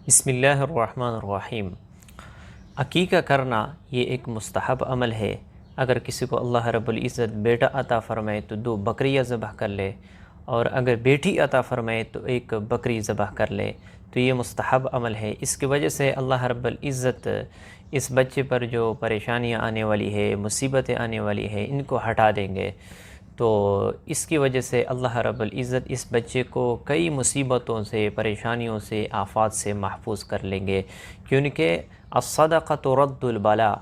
بسم اللہ الرحمن الرحیم۔ عقیقہ کرنا یہ ایک مستحب عمل ہے۔ اگر کسی کو اللہ رب العزت بیٹا عطا فرمائے تو 2 بکریاں ذبح کر لے، اور اگر بیٹی عطا فرمائے تو 1 بکری ذبح کر لے، تو یہ مستحب عمل ہے۔ اس کی وجہ سے اللہ رب العزت اس بچے پر جو پریشانیاں آنے والی ہے، مصیبتیں آنے والی ہے، ان کو ہٹا دیں گے۔ تو اس کی وجہ سے اللہ رب العزت اس بچے کو کئی مصیبتوں سے، پریشانیوں سے، آفات سے محفوظ کر لیں گے، کیونکہ الصدقۃ رد البلاء،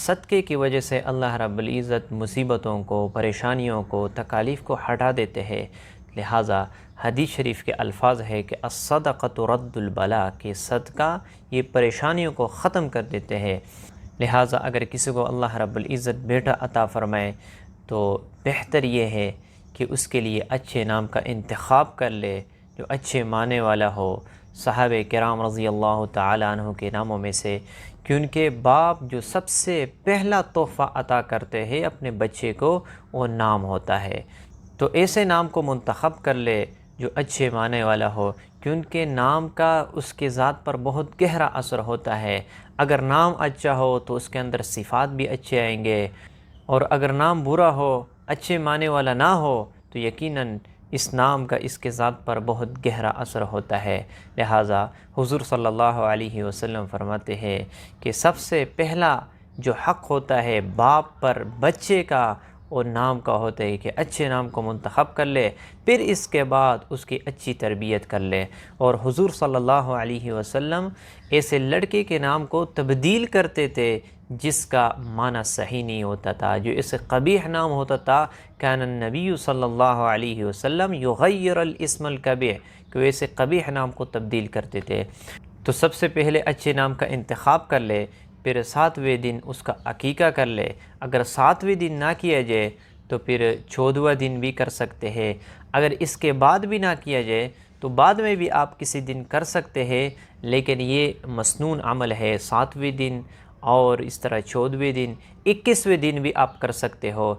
صدقے کی وجہ سے اللہ رب العزت مصیبتوں کو، پریشانیوں کو، تکالیف کو ہٹا دیتے ہیں۔ لہٰذا حدیث شریف کے الفاظ ہے کہ الصدقۃ رد البلاء، کہ صدقہ یہ پریشانیوں کو ختم کر دیتے ہیں۔ لہٰذا اگر کسی کو اللہ رب العزت بیٹا عطا فرمائے تو بہتر یہ ہے کہ اس کے لیے اچھے نام کا انتخاب کر لے، جو اچھے معنی والا ہو، صحابہ کرام رضی اللہ تعالیٰ عنہ کے ناموں میں سے، کیونکہ باپ جو سب سے پہلا تحفہ عطا کرتے ہیں اپنے بچے کو، وہ نام ہوتا ہے۔ تو ایسے نام کو منتخب کر لے جو اچھے معنی والا ہو، کیونکہ نام کا اس کے ذات پر بہت گہرا اثر ہوتا ہے۔ اگر نام اچھا ہو تو اس کے اندر صفات بھی اچھے آئیں گے، اور اگر نام برا ہو، اچھے معنی والا نہ ہو، تو یقیناً اس نام کا اس کے ذات پر بہت گہرا اثر ہوتا ہے۔ لہٰذا حضور صلی اللہ علیہ وسلم فرماتے ہیں کہ سب سے پہلا جو حق ہوتا ہے باپ پر بچے کا، اور نام کا ہوتا ہے کہ اچھے نام کو منتخب کر لے، پھر اس کے بعد اس کی اچھی تربیت کر لے۔ اور حضور صلی اللہ علیہ وسلم ایسے لڑکے کے نام کو تبدیل کرتے تھے جس کا معنی صحیح نہیں ہوتا تھا، جو اسے قبیح نام ہوتا تھا۔ کان النبی صلی اللہ علیہ وسلم یغیر الاسم القبیح، کہ وہ ایسے قبیح نام کو تبدیل کرتے تھے۔ تو سب سے پہلے اچھے نام کا انتخاب کر لے، پھر 7ویں دن اس کا عقیقہ کر لے۔ اگر 7ویں دن نہ کیا جائے تو پھر 14واں دن بھی کر سکتے ہیں۔ اگر اس کے بعد بھی نہ کیا جائے تو بعد میں بھی آپ کسی دن کر سکتے ہیں، لیکن یہ مسنون عمل ہے۔ 7ویں دن اور اس طرح 14ویں دن، 21ویں دن بھی آپ کر سکتے ہو۔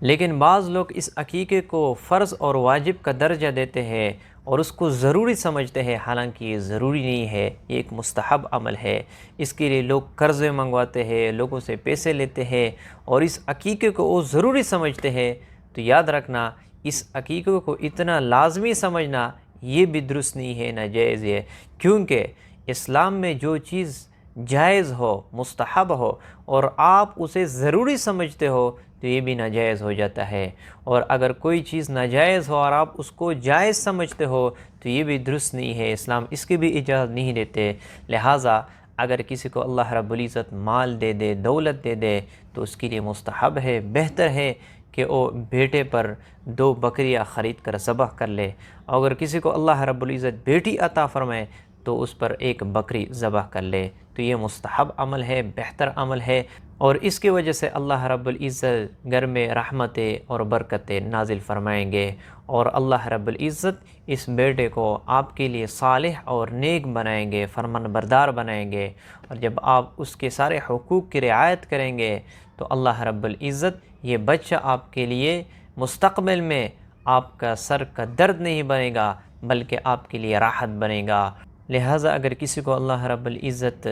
لیکن بعض لوگ اس عقیقے کو فرض اور واجب کا درجہ دیتے ہیں اور اس کو ضروری سمجھتے ہیں، حالانکہ یہ ضروری نہیں ہے، یہ ایک مستحب عمل ہے۔ اس کے لیے لوگ قرضے منگواتے ہیں، لوگوں سے پیسے لیتے ہیں، اور اس عقیقے کو وہ ضروری سمجھتے ہیں۔ تو یاد رکھنا، اس عقیقے کو اتنا لازمی سمجھنا یہ بھی درست نہیں ہے، ناجائز ہے، کیونکہ اسلام میں جو چیز جائز ہو، مستحب ہو، اور آپ اسے ضروری سمجھتے ہو تو یہ بھی ناجائز ہو جاتا ہے۔ اور اگر کوئی چیز ناجائز ہو اور آپ اس کو جائز سمجھتے ہو تو یہ بھی درست نہیں ہے، اسلام اس کی بھی اجازت نہیں دیتے۔ لہٰذا اگر کسی کو اللہ رب العزت مال دے دے، دولت دے دے، تو اس کے لیے مستحب ہے، بہتر ہے کہ وہ بیٹے پر 2 بکریاں خرید کر ذبح کر لے۔ اگر کسی کو اللہ رب العزت بیٹی عطا فرمائے تو اس پر 1 بکری ذبح کر لے۔ تو یہ مستحب عمل ہے، بہتر عمل ہے، اور اس کی وجہ سے اللہ رب العزت گھر میں رحمتیں اور برکتیں نازل فرمائیں گے، اور اللہ رب العزت اس بیٹے کو آپ کے لیے صالح اور نیک بنائیں گے، فرمان بردار بنائیں گے۔ اور جب آپ اس کے سارے حقوق کی رعایت کریں گے تو اللہ رب العزت یہ بچہ آپ کے لیے مستقبل میں آپ کا سر کا درد نہیں بنے گا، بلکہ آپ کے لیے راحت بنے گا۔ لہٰذا اگر کسی کو اللہ رب العزت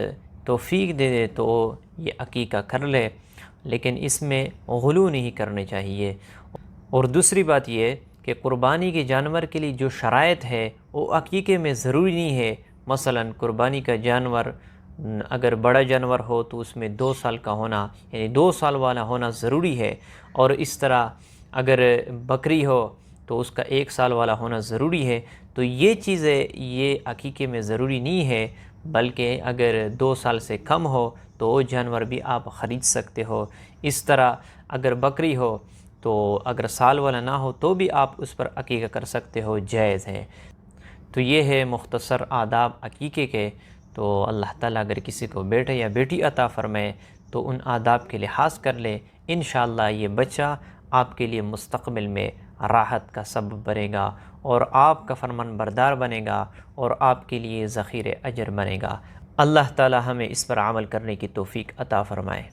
توفیق دے دے تو یہ عقیقہ کر لے، لیکن اس میں غلو نہیں کرنے چاہیے۔ اور دوسری بات یہ کہ قربانی کے جانور کے لیے جو شرائط ہے وہ عقیقے میں ضروری نہیں ہے۔ مثلا قربانی کا جانور اگر بڑا جانور ہو تو اس میں 2 سال کا ہونا، یعنی 2 سال والا ہونا ضروری ہے، اور اس طرح اگر بکری ہو تو اس کا 1 سال والا ہونا ضروری ہے۔ تو یہ چیزیں یہ عقیقے میں ضروری نہیں ہے، بلکہ اگر 2 سال سے کم ہو تو وہ جانور بھی آپ خرید سکتے ہو۔ اس طرح اگر بکری ہو تو اگر سال والا نہ ہو تو بھی آپ اس پر عقیقہ کر سکتے ہو، جائز ہے۔ تو یہ ہے مختصر آداب عقیقے کے۔ تو اللہ تعالیٰ اگر کسی کو بیٹا یا بیٹی عطا فرمائے تو ان آداب کے لحاظ کر لے، انشاءاللہ یہ بچہ آپ کے لیے مستقبل میں راحت کا سبب بنے گا، اور آپ کا فرمان بردار بنے گا، اور آپ کے لیے ذخیرہ اجر بنے گا۔ اللہ تعالیٰ ہمیں اس پر عمل کرنے کی توفیق عطا فرمائے۔